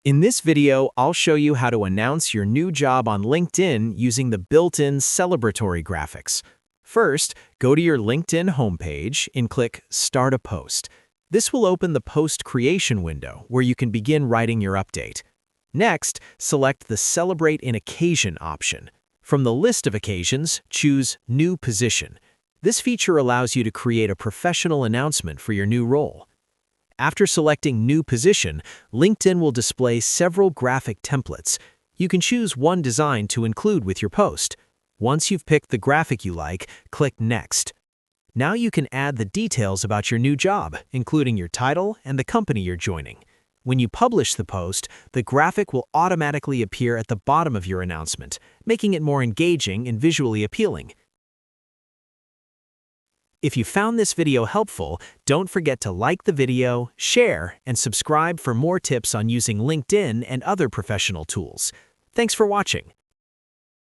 In this video, I'll show you how to announce your new job on LinkedIn using the built-in celebratory graphics. First, go to your LinkedIn homepage and click Start a Post. This will open the post creation window where you can begin writing your update. Next, select the Celebrate an Occasion option. From the list of occasions, choose New Position. This feature allows you to create a professional announcement for your new role. After selecting New Position, LinkedIn will display several graphic templates. You can choose one design to include with your post. Once you've picked the graphic you like, click Next. Now you can add the details about your new job, including your title and the company you're joining. When you publish the post, the graphic will automatically appear at the bottom of your announcement, making it more engaging and visually appealing. If you found this video helpful, don't forget to like the video, share, and subscribe for more tips on using LinkedIn and other professional tools. Thanks for watching.